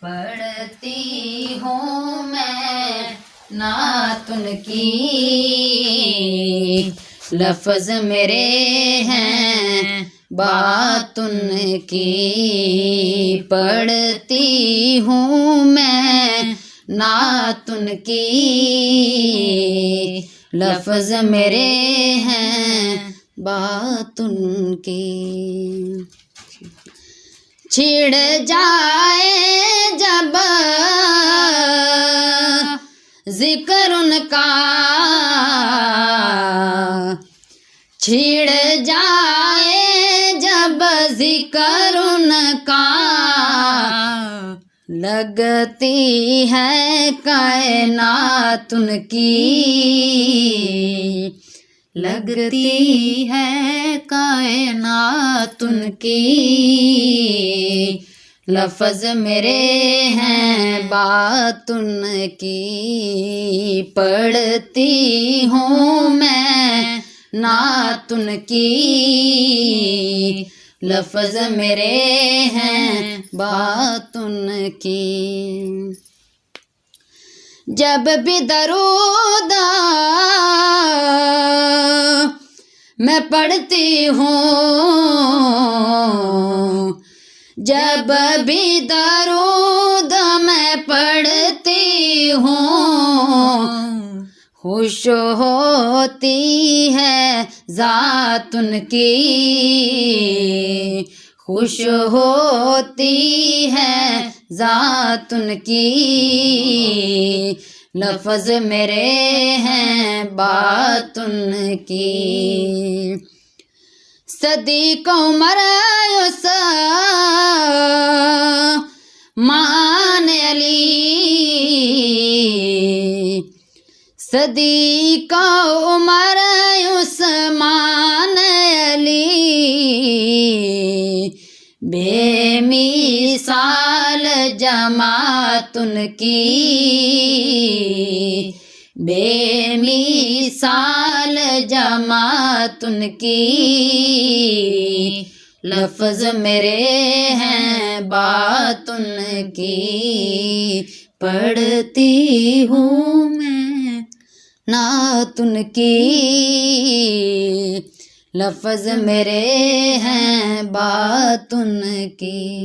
پڑھتی ہوں میں نعت ان کی، لفظ میرے ہیں بات ان کی۔ پڑھتی ہوں میں نعت ان کی، لفظ میرے ہیں بات ان کی۔ چھڑ جائے جب ذکر ان کا، چھڑ جائے جب ذکر ان کا، لگتی ہے کائنات ان کی، لگتی ہے کائنات ان کی۔ لفظ میرے ہیں بات ان کی، پڑھتی ہوں میں نعت ان کی، لفظ میرے ہیں بات ان کی۔ جب بھی درود میں پڑھتی ہوں، جب بھی درود میں پڑھتی ہوں، خوش ہوتی ہے ذات ان کی، خوش ہوتی ہے ذات ان کی۔ لفظ میرے ہیں بات ان کی۔ صدی کو عمر عثمان علی، صدی کو عمر عثمان علی، بے مثال جماعت ان کی، بے مثال جماعت ان کی۔ لفظ میرے ہیں بات ان کی، پڑھتی ہوں میں نعت ان کی، لفظ میرے ہیں بات ان کی۔